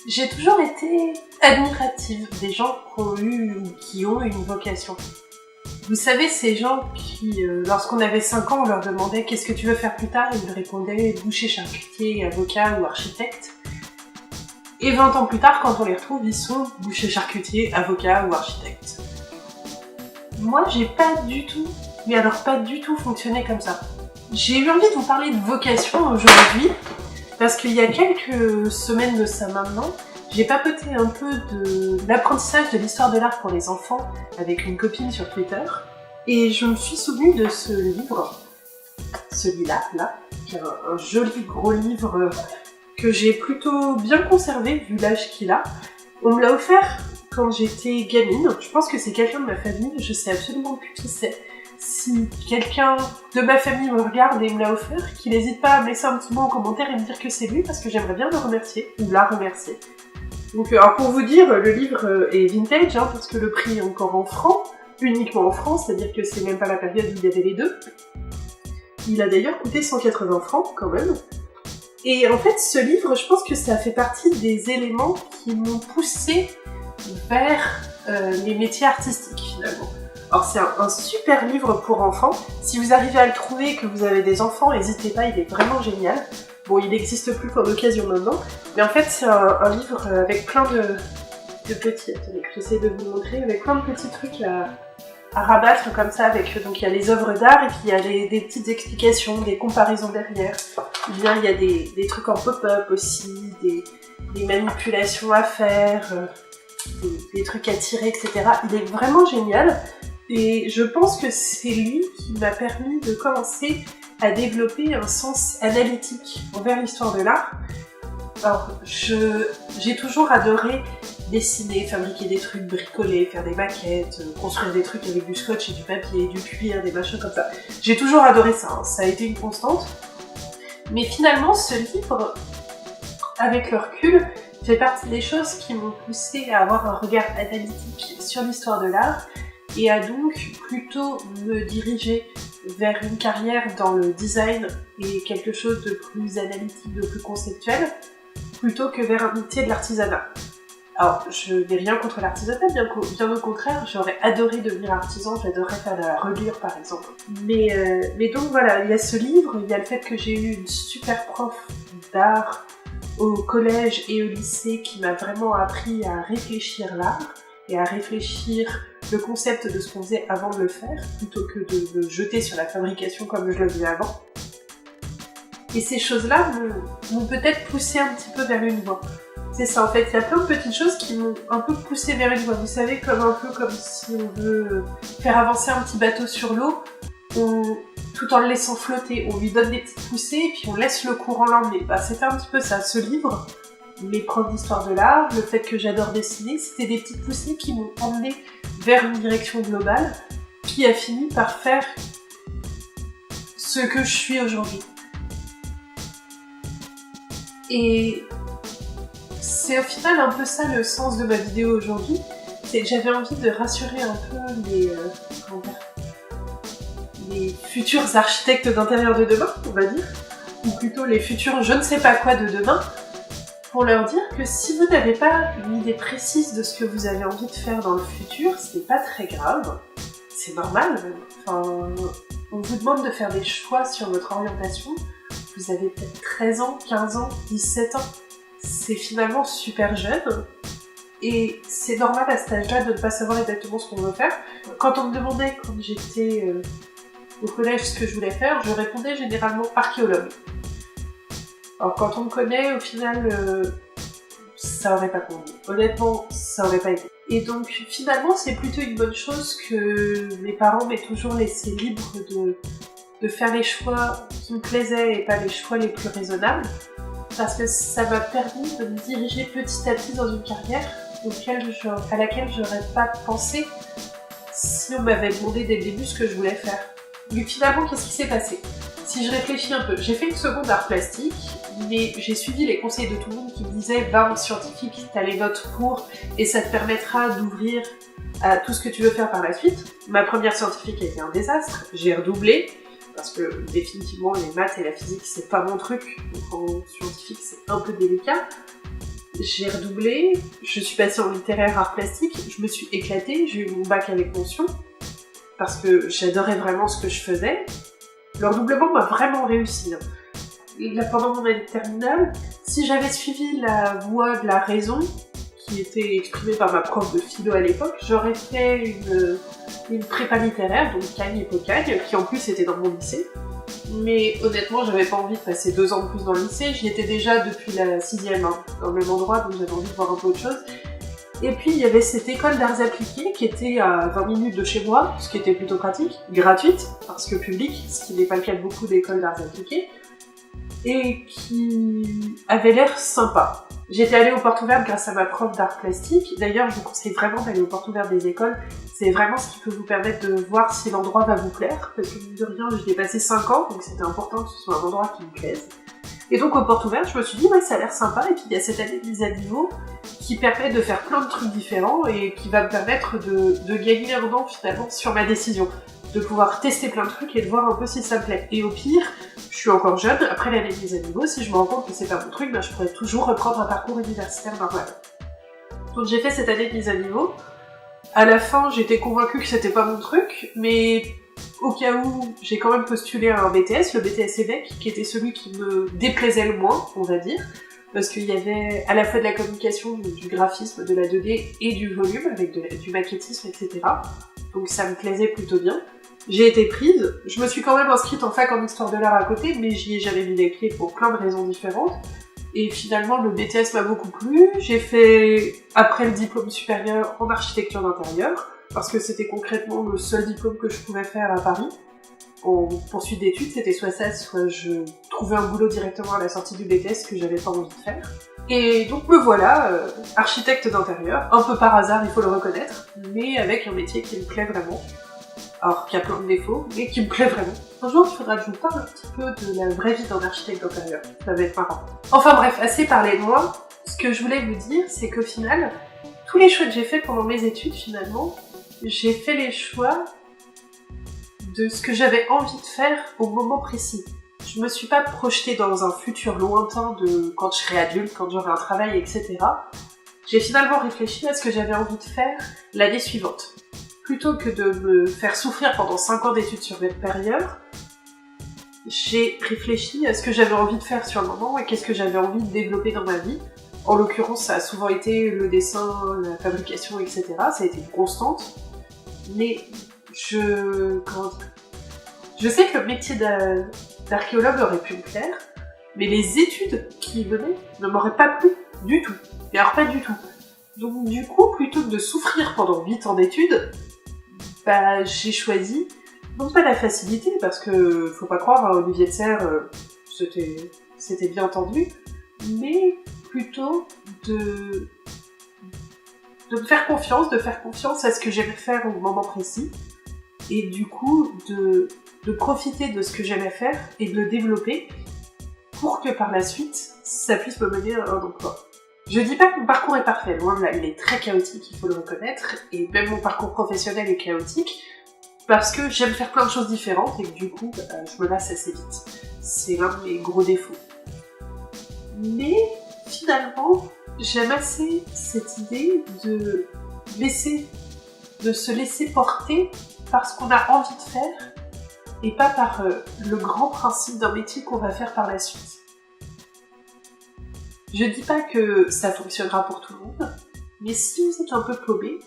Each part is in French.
J'ai toujours été admirative des gens qui ont une vocation. Vous savez, ces gens qui, lorsqu'on avait 5 ans, on leur demandait « Qu'est-ce que tu veux faire plus tard ?» et ils répondaient « Boucher, charcutier, avocat ou architecte ». Et 20 ans plus tard, quand on les retrouve, ils sont boucher, charcutier, avocat ou architecte. Moi, j'ai pas du tout fonctionné comme ça. J'ai eu envie de vous parler de vocation aujourd'hui, parce qu'il y a quelques semaines de ça maintenant, j'ai papoté un peu de l'apprentissage de l'histoire de l'art pour les enfants avec une copine sur Twitter, et je me suis souvenue de ce livre, celui-là, qui est un joli gros livre que j'ai plutôt bien conservé vu l'âge qu'il a. On me l'a offert quand j'étais gamine, je pense que c'est quelqu'un de ma famille, je sais absolument plus qui c'est. Si quelqu'un de ma famille me regarde et me l'a offert, qu'il n'hésite pas à me laisser un petit mot en commentaire et me dire que c'est lui, parce que j'aimerais bien le remercier, ou la remercier. Donc, alors pour vous dire, le livre est vintage, parce que le prix est encore en francs, uniquement en France, c'est-à-dire que c'est même pas la période où il y avait les deux. Il a d'ailleurs coûté 180 francs, quand même. Et en fait, ce livre, je pense que ça fait partie des éléments qui m'ont poussé vers les métiers artistiques, finalement. Alors c'est un super livre pour enfants. Si vous arrivez à le trouver et que vous avez des enfants, n'hésitez pas, il est vraiment génial. Bon, il n'existe plus pour l'occasion maintenant, mais en fait c'est un livre avec plein de petits... Attendez, j'essaie de vous montrer, avec plein de petits trucs à rabattre comme ça, donc il y a les œuvres d'art et puis il y a des petites explications, des comparaisons derrière. Bien, il y a des trucs en pop-up aussi, des manipulations à faire, des trucs à tirer, etc. Il est vraiment génial. Et je pense que c'est lui qui m'a permis de commencer à développer un sens analytique envers l'histoire de l'art. Alors, j'ai toujours adoré dessiner, fabriquer des trucs, bricoler, faire des maquettes, construire des trucs avec du scotch et du papier, du cuir, des machins comme ça. J'ai toujours adoré ça, ça a été une constante. Mais finalement, ce livre, avec le recul, fait partie des choses qui m'ont poussé à avoir un regard analytique sur l'histoire de l'art, et à donc plutôt me diriger vers une carrière dans le design et quelque chose de plus analytique, de plus conceptuel, plutôt que vers un métier de l'artisanat. Alors, je n'ai rien contre l'artisanat, bien au contraire, j'aurais adoré devenir artisan, j'adorerais faire de la reliure par exemple. Mais donc voilà, il y a ce livre, il y a le fait que j'ai eu une super prof d'art au collège et au lycée qui m'a vraiment appris à réfléchir l'art, et à réfléchir le concept de ce qu'on faisait avant de le faire, plutôt que de le jeter sur la fabrication comme je le faisais avant. Et ces choses-là m'ont peut-être poussé un petit peu vers une voie. C'est ça, en fait, il y a plein de petites choses qui m'ont un peu poussé vers une voie. Vous savez, un peu comme si on veut faire avancer un petit bateau sur l'eau, tout en le laissant flotter, on lui donne des petites poussées et puis on laisse le courant l'emmener. C'était un petit peu ça, ce livre. Mes profs d'histoire de l'art, le fait que j'adore dessiner, c'était des petites poussées qui m'ont emmené vers une direction globale qui a fini par faire ce que je suis aujourd'hui. Et c'est au final un peu ça le sens de ma vidéo aujourd'hui, c'est que j'avais envie de rassurer un peu les futurs architectes d'intérieur de demain, on va dire, ou plutôt les futurs je ne sais pas quoi de demain, pour leur dire que si vous n'avez pas une idée précise de ce que vous avez envie de faire dans le futur, c'est pas très grave, c'est normal. Enfin, on vous demande de faire des choix sur votre orientation, vous avez peut-être 13 ans, 15 ans, 17 ans, c'est finalement super jeune, et c'est normal à cet âge-là de ne pas savoir exactement ce qu'on veut faire. Quand on me demandait, quand j'étais au collège, ce que je voulais faire, je répondais généralement archéologue. Alors quand on me connaît, au final, ça aurait pas convenu. Honnêtement, ça aurait pas été. Et donc finalement, c'est plutôt une bonne chose que mes parents m'aient toujours laissé libre de faire les choix qui me plaisaient et pas les choix les plus raisonnables, parce que ça m'a permis de me diriger petit à petit dans une carrière à laquelle j'aurais pas pensé si on m'avait demandé dès le début ce que je voulais faire. Mais finalement, qu'est-ce qui s'est passé ? Si je réfléchis un peu, j'ai fait une seconde art plastique, mais j'ai suivi les conseils de tout le monde qui me disaient va en scientifique, t'as les notes pour, et ça te permettra d'ouvrir à tout ce que tu veux faire par la suite. Ma première scientifique a été un désastre, j'ai redoublé, parce que définitivement les maths et la physique c'est pas mon truc, donc en scientifique c'est un peu délicat. J'ai redoublé, je suis passée en littéraire art plastique, je me suis éclatée, j'ai eu mon bac avec mention, parce que j'adorais vraiment ce que je faisais. Le redoublement m'a vraiment réussi. Là, pendant mon année de terminale, si j'avais suivi la voie de la raison, qui était exprimée par ma prof de philo à l'époque, j'aurais fait une prépa littéraire, donc Cagne et Pocagne, qui en plus était dans mon lycée. Mais honnêtement, j'avais pas envie de passer 2 ans de plus dans le lycée, j'y étais déjà depuis la 6e, dans le même endroit, donc j'avais envie de voir un peu autre chose. Et puis il y avait cette école d'arts appliqués qui était à 20 minutes de chez moi, ce qui était plutôt pratique, gratuite, parce que publique, ce qui n'est pas le cas de beaucoup d'écoles d'arts appliqués, et qui avait l'air sympa. J'étais allée aux portes ouvertes grâce à ma prof d'art plastique. D'ailleurs, je vous conseille vraiment d'aller aux portes ouvertes des écoles. C'est vraiment ce qui peut vous permettre de voir si l'endroit va vous plaire. Parce que, mine de rien, j'y ai passé 5 ans, donc c'était important que ce soit un endroit qui me plaise. Et donc, aux portes ouvertes, je me suis dit, ouais, ça a l'air sympa. Et puis, il y a cette année de mise à niveau qui permet de faire plein de trucs différents et qui va me permettre de gagner un an, finalement, sur ma décision. De pouvoir tester plein de trucs et de voir un peu si ça me plaît. Et au pire, je suis encore jeune, après l'année de mise à niveau, si je me rends compte que c'est pas mon truc, ben je pourrais toujours reprendre un parcours universitaire normal. Donc j'ai fait cette année de mise à niveau. À la fin, j'étais convaincue que c'était pas mon truc, mais au cas où, j'ai quand même postulé à un BTS, le BTS évêque, qui était celui qui me déplaisait le moins, on va dire, parce qu'il y avait à la fois de la communication, du graphisme, de la 2D et du volume, avec du maquettisme, etc. Donc ça me plaisait plutôt bien. J'ai été prise, je me suis quand même inscrite en fac en histoire de l'art à côté, mais j'y ai jamais mis les pieds pour plein de raisons différentes. Et finalement, le BTS m'a beaucoup plu. J'ai fait, après le diplôme supérieur, en architecture d'intérieur, parce que c'était concrètement le seul diplôme que je pouvais faire à Paris. En poursuite d'études, c'était soit ça, soit je trouvais un boulot directement à la sortie du BTS que j'avais pas envie de faire. Et donc me voilà, architecte d'intérieur, un peu par hasard, il faut le reconnaître, mais avec un métier qui me plaît vraiment. Alors qu'il y a plein de défauts, mais qui me plaît vraiment. Un jour, il faudra que je vous parle un petit peu de la vraie vie d'un architecte d'intérieur. Ça va être marrant. Enfin bref, assez parlé de moi. Ce que je voulais vous dire, c'est qu'au final, tous les choix que j'ai faits pendant mes études, finalement, j'ai fait les choix de ce que j'avais envie de faire au moment précis. Je me suis pas projetée dans un futur lointain de quand je serai adulte, quand j'aurai un travail, etc. J'ai finalement réfléchi à ce que j'avais envie de faire l'année suivante. Plutôt que de me faire souffrir pendant 5 ans d'études supérieures, j'ai réfléchi à ce que j'avais envie de faire sur le moment et qu'est-ce que j'avais envie de développer dans ma vie. En l'occurrence, ça a souvent été le dessin, la fabrication, etc. Ça a été une constante. Mais je sais que le métier d'archéologue aurait pu me plaire, mais les études qui y venaient ne m'auraient pas plu du tout. Et alors pas du tout. Donc du coup, plutôt que de souffrir pendant 8 ans d'études, bah, j'ai choisi, non pas la facilité, parce que faut pas croire à Olivier de Serres, c'était bien entendu, mais plutôt de me faire confiance, de faire confiance à ce que j'aimais faire au moment précis, et du coup de profiter de ce que j'aimais faire et de le développer pour que par la suite, ça puisse me mener à un emploi. Je dis pas que mon parcours est parfait, loin de là, il est très chaotique, il faut le reconnaître, et même mon parcours professionnel est chaotique, parce que j'aime faire plein de choses différentes, et que du coup, je me lasse assez vite. C'est l'un de mes gros défauts. Mais, finalement, j'aime assez cette idée de se laisser porter par ce qu'on a envie de faire, et pas par le grand principe d'un métier qu'on va faire par la suite. Je dis pas que ça fonctionnera pour tout le monde, mais si vous êtes un peu paumé,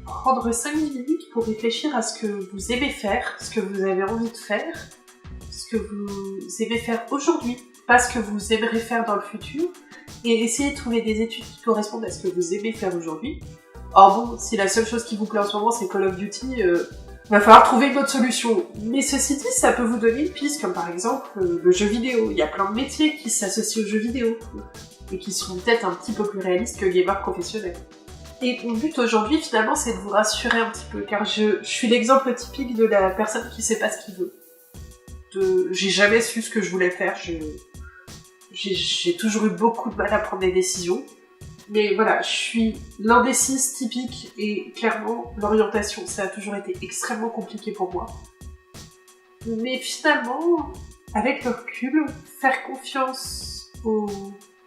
prendre 5 minutes pour réfléchir à ce que vous aimez faire, ce que vous avez envie de faire, ce que vous aimez faire aujourd'hui, pas ce que vous aimerez faire dans le futur, et essayer de trouver des études qui correspondent à ce que vous aimez faire aujourd'hui. Or bon, si la seule chose qui vous plaît en ce moment c'est Call of Duty, va falloir trouver une autre solution. Mais ceci dit, ça peut vous donner une piste, comme par exemple le jeu vidéo. Il y a plein de métiers qui s'associent au jeu vidéo, et qui seront peut-être un petit peu plus réalistes que gamer professionnel. Et mon but aujourd'hui, finalement, c'est de vous rassurer un petit peu, car je suis l'exemple typique de la personne qui sait pas ce qu'il veut. J'ai jamais su ce que je voulais faire. J'ai toujours eu beaucoup de mal à prendre des décisions. Mais voilà, je suis l'indécise typique et clairement, l'orientation, ça a toujours été extrêmement compliqué pour moi. Mais finalement, avec le recul, faire confiance au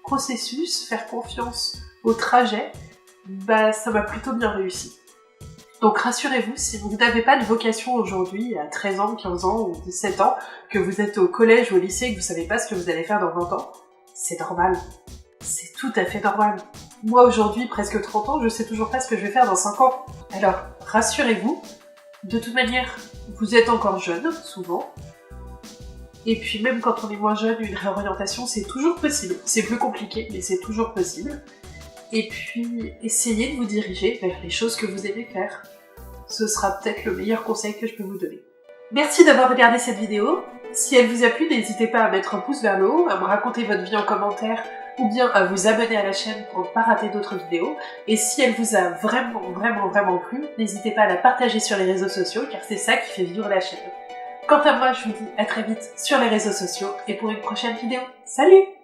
processus, faire confiance au trajet, bah ça m'a plutôt bien réussi. Donc rassurez-vous, si vous n'avez pas de vocation aujourd'hui, à 13 ans, 15 ans ou 17 ans, que vous êtes au collège ou au lycée et que vous savez pas ce que vous allez faire dans 20 ans, c'est normal. C'est tout à fait normal. Moi aujourd'hui, presque 30 ans, je sais toujours pas ce que je vais faire dans 5 ans. Alors, rassurez-vous, de toute manière, vous êtes encore jeune, souvent. Et puis même quand on est moins jeune, une réorientation, c'est toujours possible. C'est plus compliqué, mais c'est toujours possible. Et puis, essayez de vous diriger vers les choses que vous aimez faire. Ce sera peut-être le meilleur conseil que je peux vous donner. Merci d'avoir regardé cette vidéo. Si elle vous a plu, n'hésitez pas à mettre un pouce vers le haut, à me raconter votre vie en commentaire, ou bien à vous abonner à la chaîne pour ne pas rater d'autres vidéos. Et si elle vous a vraiment plu, n'hésitez pas à la partager sur les réseaux sociaux, car c'est ça qui fait vivre la chaîne. Quant à moi, je vous dis à très vite sur les réseaux sociaux, et pour une prochaine vidéo. Salut!